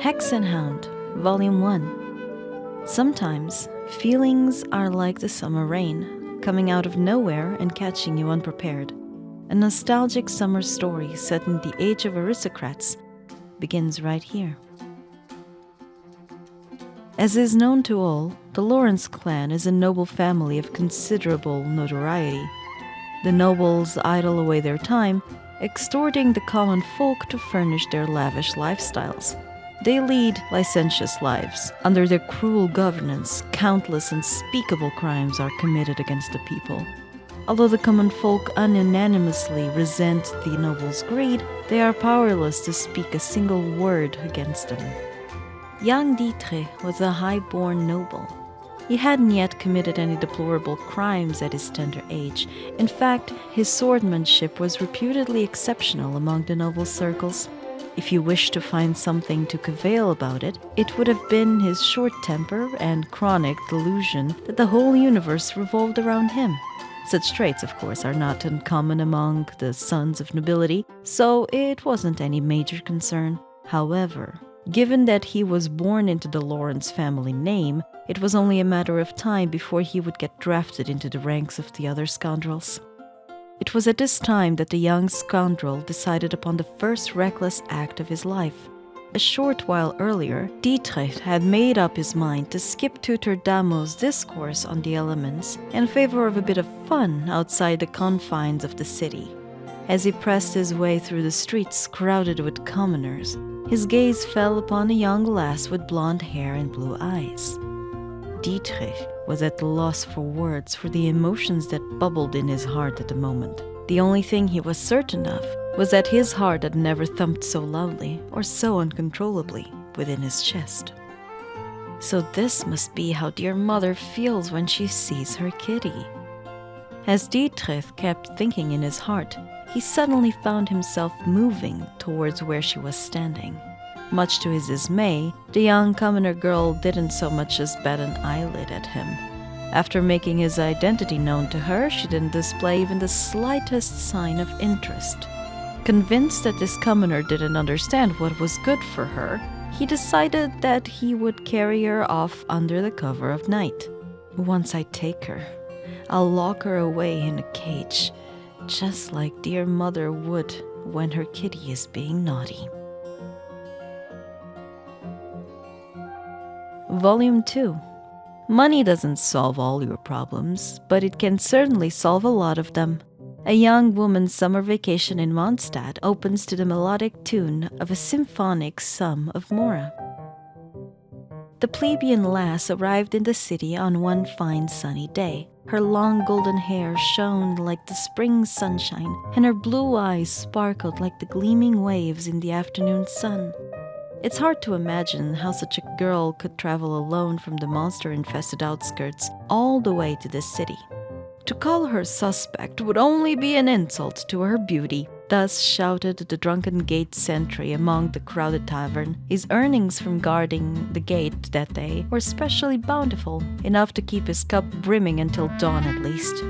Hound, Volume 1. Sometimes, feelings are like the summer rain, coming out of nowhere and catching you unprepared. A nostalgic summer story set in the age of aristocrats begins right here. As is known to all, the Lawrence clan is a noble family of considerable notoriety. The nobles idle away their time, extorting the common folk to furnish their lavish lifestyles. They lead licentious lives. Under their cruel governance, countless unspeakable crimes are committed against the people. Although the common folk unanimously resent the nobles' greed, they are powerless to speak a single word against them. Young Dietrich was a high-born noble. He hadn't yet committed any deplorable crimes at his tender age. In fact, his swordsmanship was reputedly exceptional among the noble circles. If you wished to find something to cavil about it, it would have been his short temper and chronic delusion that the whole universe revolved around him. Such traits, of course, are not uncommon among the sons of nobility, so it wasn't any major concern. However, given that he was born into the Lawrence family name, it was only a matter of time before he would get drafted into the ranks of the other scoundrels. It was at this time that the young scoundrel decided upon the first reckless act of his life. A short while earlier, Dietrich had made up his mind to skip Tutor Damo's discourse on the elements in favor of a bit of fun outside the confines of the city. As he pressed his way through the streets crowded with commoners, his gaze fell upon a young lass with blonde hair and blue eyes. Dietrich was at a loss for words for the emotions that bubbled in his heart at the moment. The only thing he was certain of was that his heart had never thumped so loudly or so uncontrollably within his chest. So this must be how dear mother feels when she sees her kitty. As Dietrich kept thinking in his heart, he suddenly found himself moving towards where she was standing. Much to his dismay, the young commoner girl didn't so much as bat an eyelid at him. After making his identity known to her, she didn't display even the slightest sign of interest. Convinced that this commoner didn't understand what was good for her, he decided that he would carry her off under the cover of night. Once I take her, I'll lock her away in a cage, just like dear mother would when her kitty is being naughty. Volume 2. Money doesn't solve all your problems, but it can certainly solve a lot of them. A young woman's summer vacation in Mondstadt opens to the melodic tune of a symphonic sum of Mora. The plebeian lass arrived in the city on one fine sunny day. Her long golden hair shone like the spring sunshine, and her blue eyes sparkled like the gleaming waves in the afternoon sun. It's hard to imagine how such a girl could travel alone from the monster-infested outskirts all the way to the city. To call her suspect would only be an insult to her beauty. Thus shouted the drunken gate sentry among the crowded tavern. His earnings from guarding the gate that day were specially bountiful, enough to keep his cup brimming until dawn at least.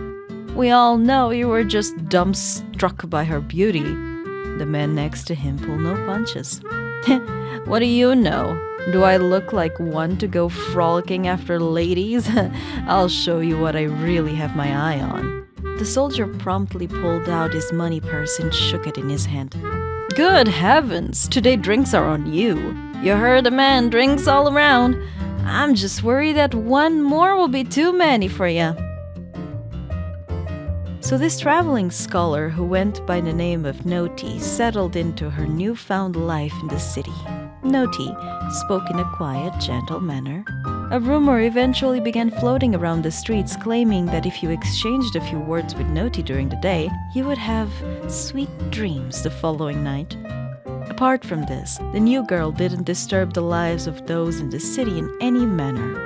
"We all know you were just dumbstruck by her beauty." The man next to him pulled no punches. "What do you know? Do I look like one to go frolicking after ladies? I'll show you what I really have my eye on." The soldier promptly pulled out his money purse and shook it in his hand. "Good heavens, today drinks are on you. You heard the man, drinks all around. I'm just worried that one more will be too many for you." So this traveling scholar who went by the name of Noti settled into her newfound life in the city. Noti spoke in a quiet, gentle manner. A rumor eventually began floating around the streets claiming that if you exchanged a few words with Noti during the day, you would have sweet dreams the following night. Apart from this, the new girl didn't disturb the lives of those in the city in any manner.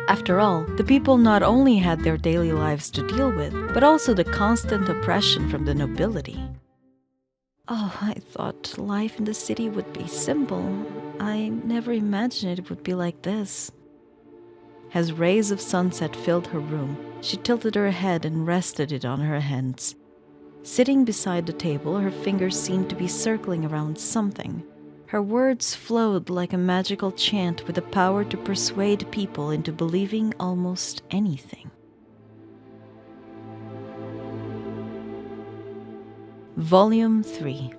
After all, the people not only had their daily lives to deal with, but also the constant oppression from the nobility. Oh, I thought life in the city would be simple. I never imagined it would be like this. As rays of sunset filled her room, she tilted her head and rested it on her hands. Sitting beside the table, her fingers seemed to be circling around something. Her words flowed like a magical chant with the power to persuade people into believing almost anything. Volume 3.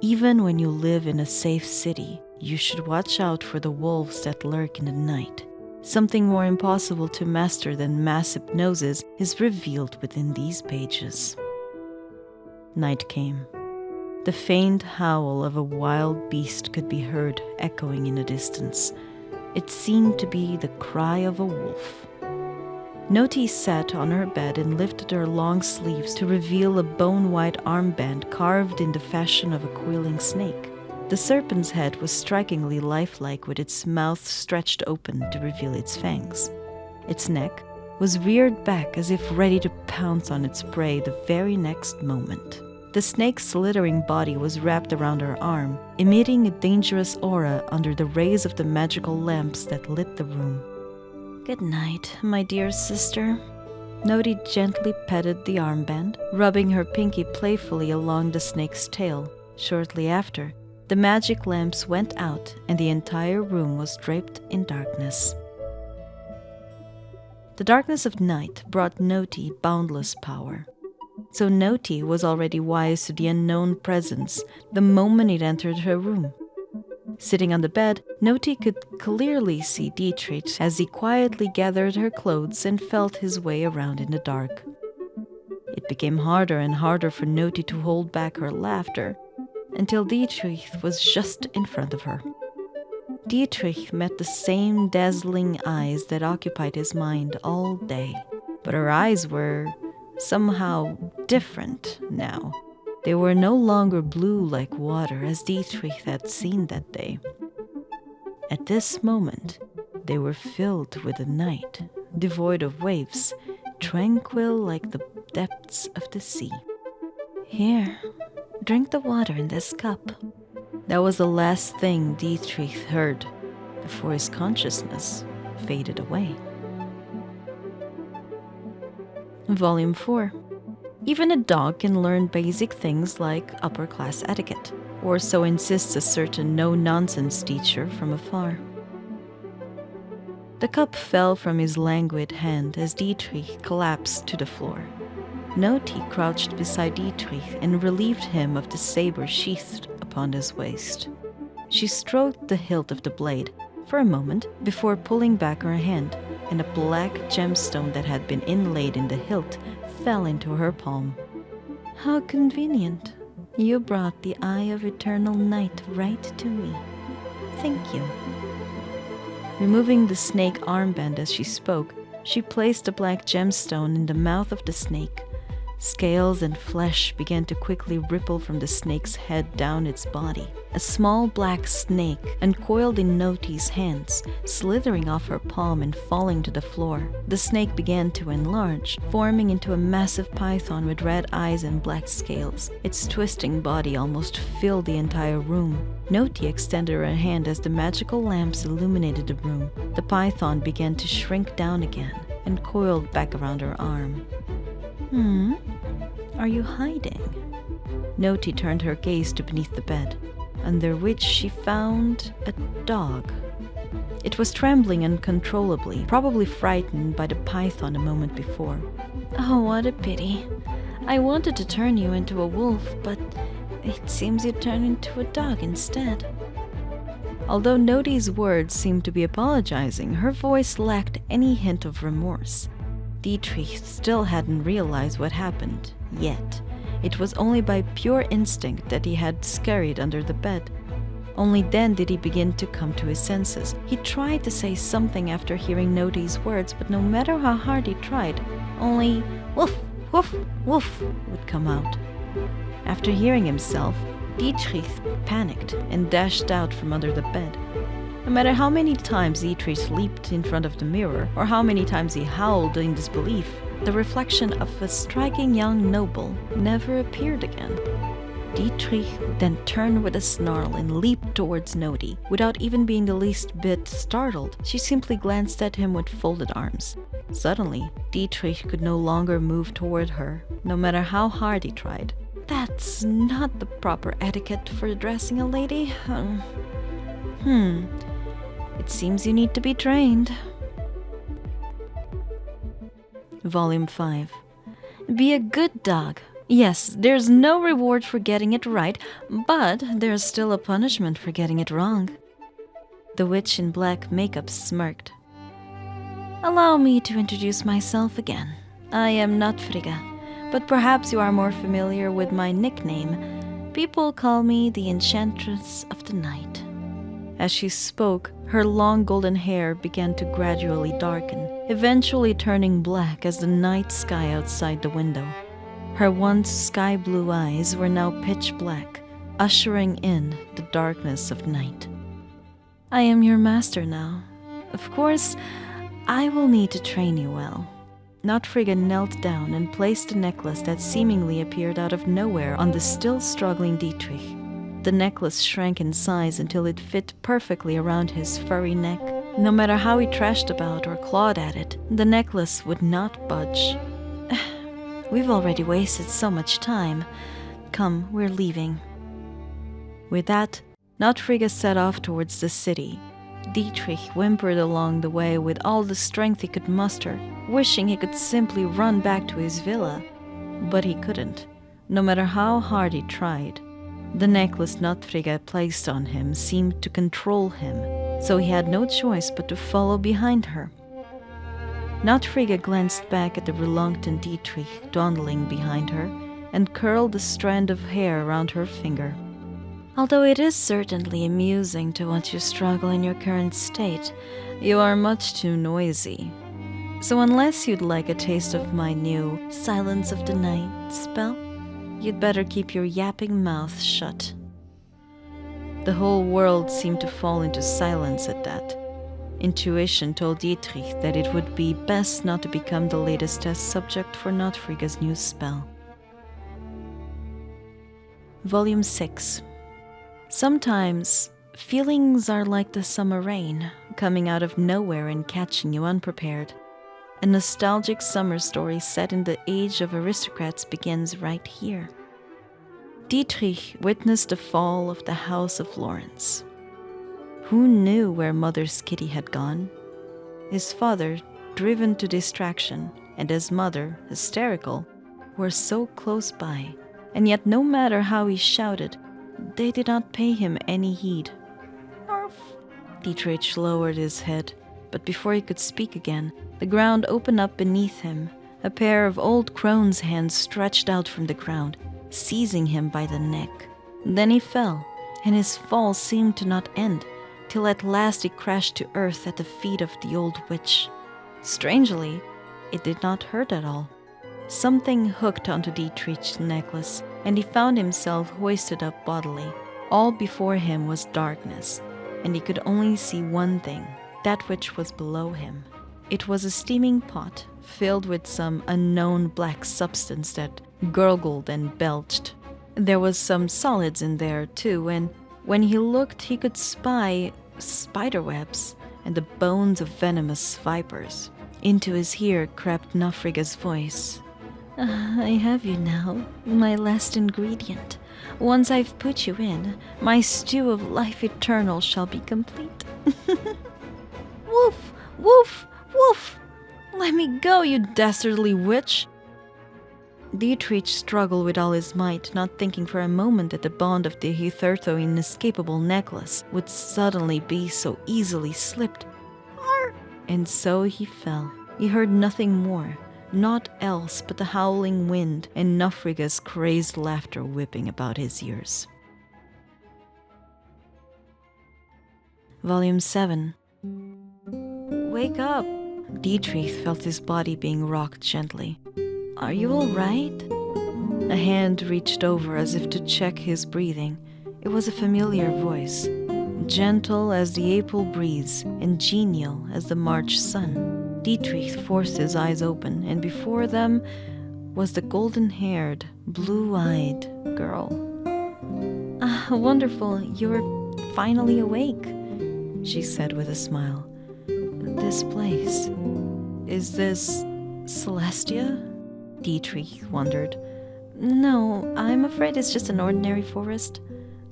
Even when you live in a safe city, you should watch out for the wolves that lurk in the night. Something more impossible to master than mass hypnosis is revealed within these pages. Night came. The faint howl of a wild beast could be heard echoing in the distance. It seemed to be the cry of a wolf. Noti sat on her bed and lifted her long sleeves to reveal a bone-white armband carved in the fashion of a coiling snake. The serpent's head was strikingly lifelike, with its mouth stretched open to reveal its fangs. Its neck was reared back as if ready to pounce on its prey the very next moment. The snake's slithering body was wrapped around her arm, emitting a dangerous aura under the rays of the magical lamps that lit the room. "Good night, my dear sister." Noti gently petted the armband, rubbing her pinky playfully along the snake's tail. Shortly after, the magic lamps went out and the entire room was draped in darkness. The darkness of night brought Noti boundless power. So Noti was already wise to the unknown presence the moment it entered her room. Sitting on the bed, Noti could clearly see Dietrich as he quietly gathered her clothes and felt his way around in the dark. It became harder and harder for Noti to hold back her laughter, until Dietrich was just in front of her. Dietrich met the same dazzling eyes that occupied his mind all day, but her eyes were somehow different now. They were no longer blue like water as Dietrich had seen that day. At this moment, they were filled with a night, devoid of waves, tranquil like the depths of the sea. "Here, drink the water in this cup." That was the last thing Dietrich heard before his consciousness faded away. Volume 4. Even a dog can learn basic things like upper-class etiquette, or so insists a certain no-nonsense teacher from afar. The cup fell from his languid hand as Dietrich collapsed to the floor. Noti crouched beside Dietrich and relieved him of the saber sheathed upon his waist. She stroked the hilt of the blade for a moment before pulling back her hand, and a black gemstone that had been inlaid in the hilt fell into her palm. "How convenient. You brought the Eye of Eternal Night right to me. Thank you." Removing the snake armband as she spoke, she placed the black gemstone in the mouth of the snake. Scales and flesh began to quickly ripple from the snake's head down its body. A small black snake uncoiled in Noti's hands, slithering off her palm and falling to the floor. The snake began to enlarge, forming into a massive python with red eyes and black scales. Its twisting body almost filled the entire room. Noti extended her hand as the magical lamps illuminated the room. The python began to shrink down again and coiled back around her arm. Are you hiding?" Noti turned her gaze to beneath the bed, under which she found a dog. It was trembling uncontrollably, probably frightened by the python a moment before. "Oh, what a pity. I wanted to turn you into a wolf, but it seems you turned into a dog instead." Although Noti's words seemed to be apologizing, her voice lacked any hint of remorse. Dietrich still hadn't realized what happened, yet. It was only by pure instinct that he had scurried under the bed. Only then did he begin to come to his senses. He tried to say something after hearing Noti's words, but no matter how hard he tried, only "woof, woof, woof" would come out. After hearing himself, Dietrich panicked and dashed out from under the bed. No matter how many times Dietrich leaped in front of the mirror, or how many times he howled in disbelief, the reflection of a striking young noble never appeared again. Dietrich then turned with a snarl and leaped towards Noti. Without even being the least bit startled, she simply glanced at him with folded arms. Suddenly, Dietrich could no longer move toward her, no matter how hard he tried. That's not the proper etiquette for addressing a lady. It seems you need to be trained. Volume 5. Be a good dog. Yes, there's no reward for getting it right, but there's still a punishment for getting it wrong. The witch in black makeup smirked. Allow me to introduce myself again. I am not Frigga, but perhaps you are more familiar with my nickname. People call me the Enchantress of the Night. As she spoke, her long golden hair began to gradually darken, eventually turning black as the night sky outside the window. Her once sky blue eyes were now pitch black, ushering in the darkness of night. I am your master now. Of course, I will need to train you well. Notfrigga knelt down and placed the necklace that seemingly appeared out of nowhere on the still struggling Dietrich. The necklace shrank in size until it fit perfectly around his furry neck. No matter how he thrashed about or clawed at it, the necklace would not budge. We've already wasted so much time. Come, we're leaving. With that, Notfrigga set off towards the city. Dietrich whimpered along the way with all the strength he could muster, wishing he could simply run back to his villa. But he couldn't, no matter how hard he tried. The necklace Notfrigga placed on him seemed to control him, so he had no choice but to follow behind her. Notfrigga glanced back at the reluctant Dietrich dawdling behind her and curled a strand of hair around her finger. Although it is certainly amusing to watch you struggle in your current state, you are much too noisy. So unless you'd like a taste of my new Silence of the Night spell, you'd better keep your yapping mouth shut. The whole world seemed to fall into silence at that. Intuition told Dietrich that it would be best not to become the latest test subject for Notfrigga's new spell. Volume 6. Sometimes, feelings are like the summer rain, coming out of nowhere and catching you unprepared. A nostalgic summer story set in the age of aristocrats begins right here. Dietrich witnessed the fall of the House of Lawrence. Who knew where Mother's kitty had gone? His father, driven to distraction, and his mother, hysterical, were so close by, and yet no matter how he shouted, they did not pay him any heed. Arf! Dietrich lowered his head, but before he could speak again, the ground opened up beneath him. A pair of old crone's hands stretched out from the ground, seizing him by the neck. Then he fell, and his fall seemed to not end, till at last he crashed to earth at the feet of the old witch. Strangely, it did not hurt at all. Something hooked onto Dietrich's necklace, and he found himself hoisted up bodily. All before him was darkness, and he could only see one thing, that which was below him. It was a steaming pot filled with some unknown black substance that gurgled and belched. There was some solids in there too, and when he looked he could spy spiderwebs and the bones of venomous vipers. Into his ear crept Notfrigga's voice. I have you now, my last ingredient. Once I've put you in, my stew of life eternal shall be complete. Woof! Woof! Woof! Let me go, you dastardly witch! Dietrich struggled with all his might, not thinking for a moment that the bond of the hitherto inescapable necklace would suddenly be so easily slipped. And so he fell. He heard nothing more, naught else but the howling wind and Notfrigga's crazed laughter whipping about his ears. Volume 7. Wake up! Dietrich felt his body being rocked gently. Are you all right? A hand reached over as if to check his breathing. It was a familiar voice, gentle as the April breeze and genial as the March sun. Dietrich forced his eyes open, and before them was the golden-haired, blue-eyed girl. Wonderful, you're finally awake, she said with a smile. This place, is this Celestia? Dietrich wondered. No, I'm afraid it's just an ordinary forest,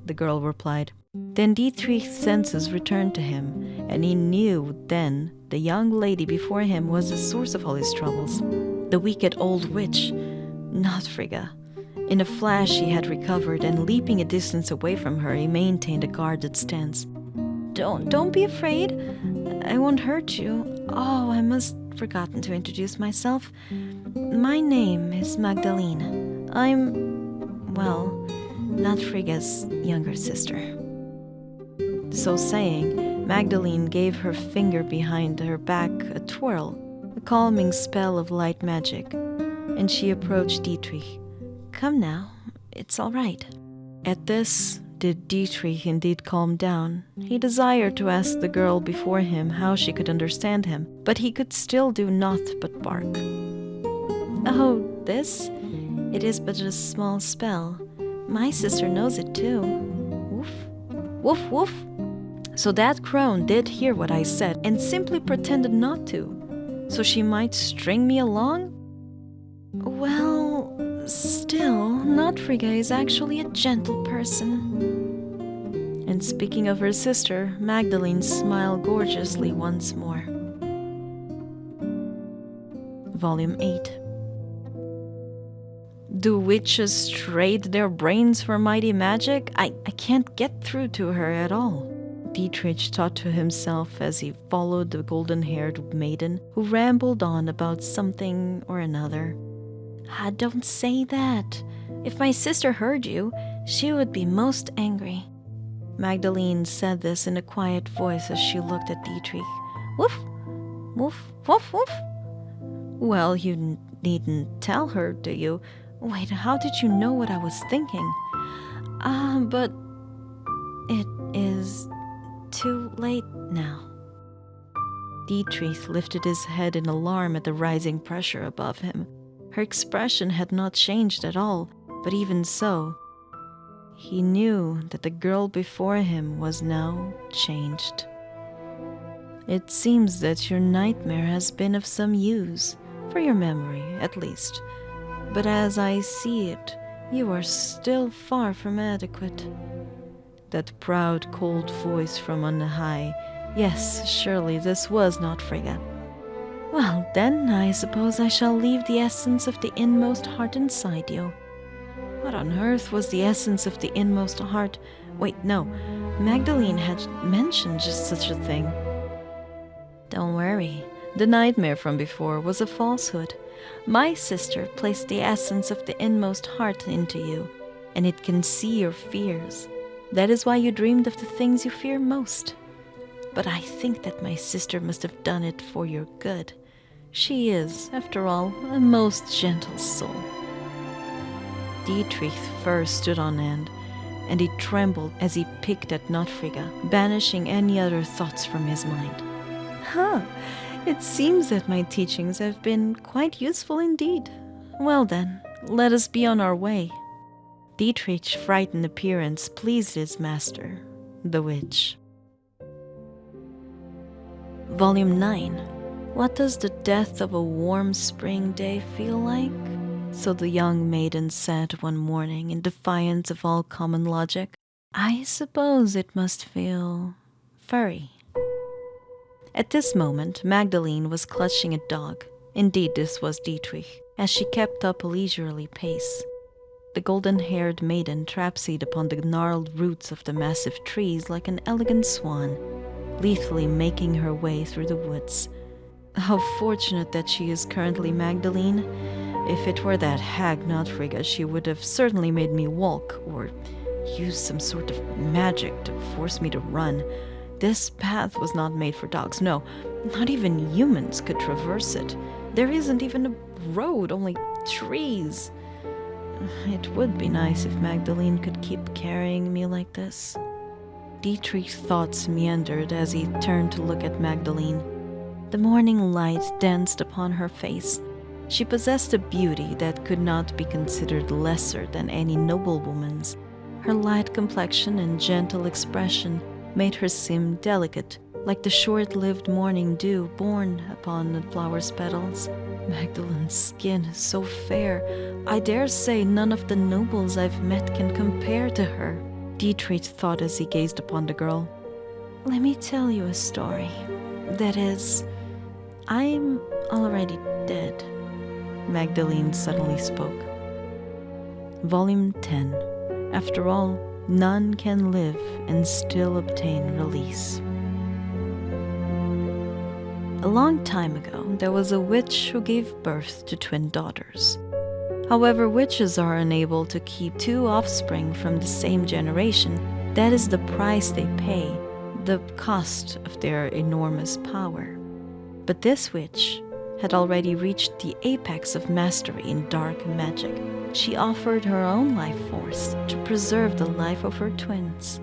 the girl replied. Then Dietrich's senses returned to him, and he knew then the young lady before him was the source of all his troubles. The wicked old witch, not Frigga. In a flash he had recovered, and leaping a distance away from her, he maintained a guarded stance. Don't be afraid. I won't hurt you. Oh, I must have forgotten to introduce myself. My name is Magdalene. I'm, well, not Frigga's younger sister. So saying, Magdalene gave her finger behind her back a twirl, a calming spell of light magic, and she approached Dietrich. Come now, it's all right. At this, did Dietrich indeed calm down. He desired to ask the girl before him how she could understand him, but he could still do naught but bark. Oh, this? It is but a small spell. My sister knows it too. Woof, woof, woof. So that crone did hear what I said and simply pretended not to, so she might string me along? Well, still, Notfrigga is actually a gentle person. And speaking of her sister, Magdalene smiled gorgeously once more. Volume 8. Do witches trade their brains for mighty magic? I can't get through to her at all. Dietrich thought to himself as he followed the golden-haired maiden who rambled on about something or another. Ah, don't say that. If my sister heard you, she would be most angry. Magdalene said this in a quiet voice as she looked at Dietrich. Woof, woof, woof, woof. Well, you needn't tell her, do you? Wait, how did you know what I was thinking? But it is too late now. Dietrich lifted his head in alarm at the rising pressure above him. Her expression had not changed at all, but even so, he knew that the girl before him was now changed. It seems that your nightmare has been of some use, for your memory at least, but as I see it, you are still far from adequate. That proud, cold voice from on high. Yes, surely this was not Frigga. Well, then, I suppose I shall leave the essence of the inmost heart inside you. What on earth was the essence of the inmost heart? Wait, no. Magdalene had mentioned just such a thing. Don't worry. The nightmare from before was a falsehood. My sister placed the essence of the inmost heart into you, and it can see your fears. That is why you dreamed of the things you fear most. But I think that my sister must have done it for your good. She is, after all, a most gentle soul. Dietrich's fur stood on end, and he trembled as he picked at Notfrigga, banishing any other thoughts from his mind. It seems that my teachings have been quite useful indeed. Well then, let us be on our way. Dietrich's frightened appearance pleased his master, the witch. Volume 9. What does the death of a warm spring day feel like? So the young maiden said one morning in defiance of all common logic. I suppose it must feel furry. At this moment, Magdalene was clutching a dog. Indeed, this was Dietrich, as she kept up a leisurely pace. The golden-haired maiden trapseed upon the gnarled roots of the massive trees like an elegant swan, lethally making her way through the woods. How fortunate that she is currently Magdalene. If it were that hag Notfrigga, she would have certainly made me walk, or use some sort of magic to force me to run. This path was not made for dogs. No, not even humans could traverse it. There isn't even a road, only trees. It would be nice if Magdalene could keep carrying me like this. Dietrich's thoughts meandered as he turned to look at Magdalene. The morning light danced upon her face. She possessed a beauty that could not be considered lesser than any noblewoman's. Her light complexion and gentle expression made her seem delicate, like the short-lived morning dew born upon the flower's petals. Magdalen's skin is so fair, I dare say none of the nobles I've met can compare to her, Dietrich thought as he gazed upon the girl. Let me tell you a story. That is, I'm already dead, Magdalene suddenly spoke. Volume 10. After all, none can live and still obtain release. A long time ago, there was a witch who gave birth to twin daughters. However, witches are unable to keep two offspring from the same generation. That is the price they pay, the cost of their enormous power. But this witch had already reached the apex of mastery in dark magic. She offered her own life force to preserve the life of her twins.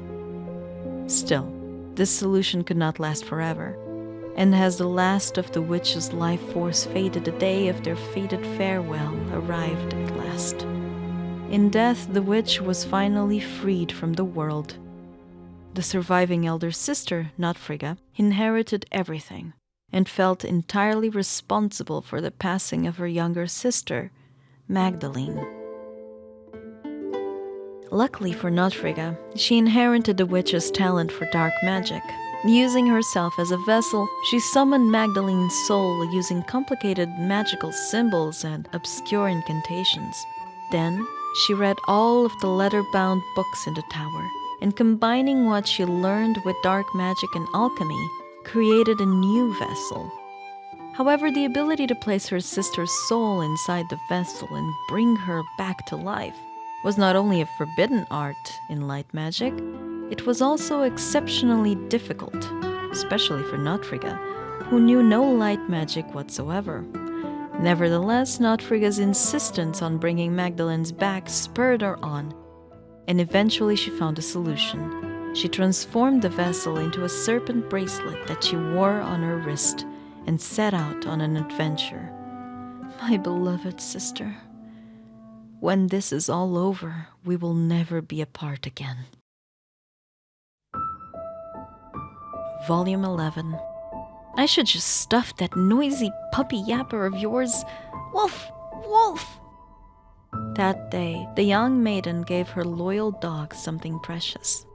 Still, this solution could not last forever, and as the last of the witch's life force faded, the day of their fated farewell arrived at last. In death, the witch was finally freed from the world. The surviving elder sister, Notfrigga, inherited everything and felt entirely responsible for the passing of her younger sister, Magdalene. Luckily for Notfrigga, she inherited the witch's talent for dark magic. Using herself as a vessel, she summoned Magdalene's soul using complicated magical symbols and obscure incantations. Then, she read all of the letter-bound books in the tower, and combining what she learned with dark magic and alchemy, created a new vessel. However, the ability to place her sister's soul inside the vessel and bring her back to life was not only a forbidden art in light magic, it was also exceptionally difficult, especially for Notfrigga, who knew no light magic whatsoever. Nevertheless, Notfrigga's insistence on bringing Magdalene's back spurred her on, and eventually she found a solution. She transformed the vessel into a serpent bracelet that she wore on her wrist and set out on an adventure. My beloved sister, when this is all over, we will never be apart again. Volume 11. I should just stuff that noisy puppy yapper of yours. Wolf! Wolf! That day, the young maiden gave her loyal dog something precious.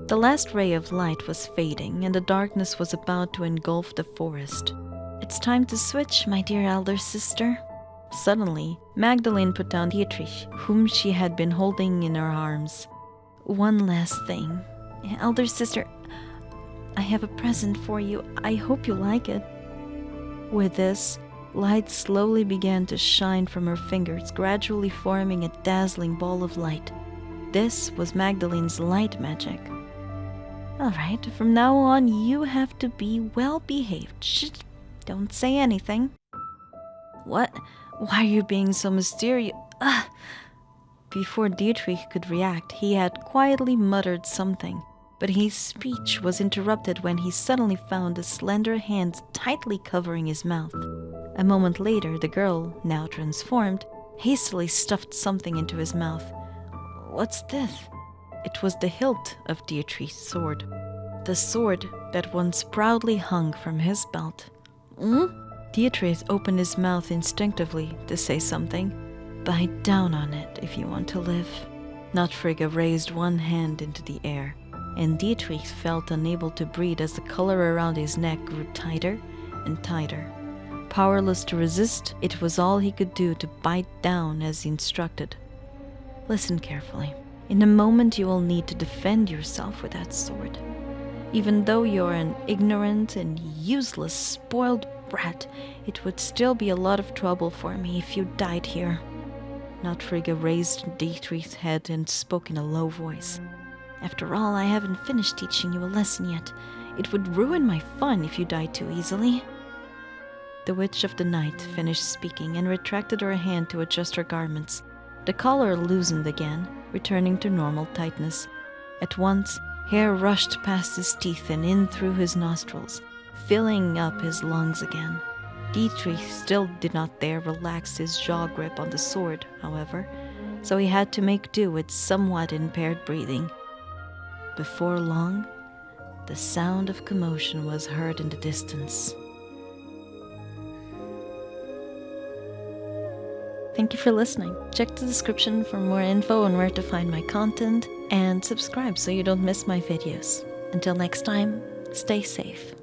The last ray of light was fading, and the darkness was about to engulf the forest. It's time to switch, my dear elder sister. Suddenly, Magdalene put down Dietrich, whom she had been holding in her arms. One last thing. Elder sister, I have a present for you. I hope you like it. With this, light slowly began to shine from her fingers, gradually forming a dazzling ball of light. This was Magdalene's light magic. All right, from now on, you have to be well behaved. Shh, don't say anything. What? Why are you being so mysterious? Ugh. Before Dietrich could react, he had quietly muttered something, but his speech was interrupted when he suddenly found a slender hand tightly covering his mouth. A moment later, the girl, now transformed, hastily stuffed something into his mouth. What's this? It was the hilt of Dietrich's sword. The sword that once proudly hung from his belt. Dietrich opened his mouth instinctively to say something. Bite down on it if you want to live. Notfrigga raised one hand into the air, and Dietrich felt unable to breathe as the collar around his neck grew tighter and tighter. Powerless to resist, it was all he could do to bite down as instructed. Listen carefully. In a moment you will need to defend yourself with that sword. Even though you're an ignorant and useless, spoiled brat, it would still be a lot of trouble for me if you died here. Notfrigga raised Dietrich's head and spoke in a low voice. After all, I haven't finished teaching you a lesson yet. It would ruin my fun if you died too easily. The Witch of the Night finished speaking and retracted her hand to adjust her garments. The collar loosened again, returning to normal tightness. At once, hair rushed past his teeth and in through his nostrils, filling up his lungs again. Dietrich still did not dare relax his jaw grip on the sword, however, so he had to make do with somewhat impaired breathing. Before long, The sound of commotion was heard in the distance. Thank you for listening. Check the description for more info on where to find my content, and subscribe so you don't miss my videos. Until next time, stay safe.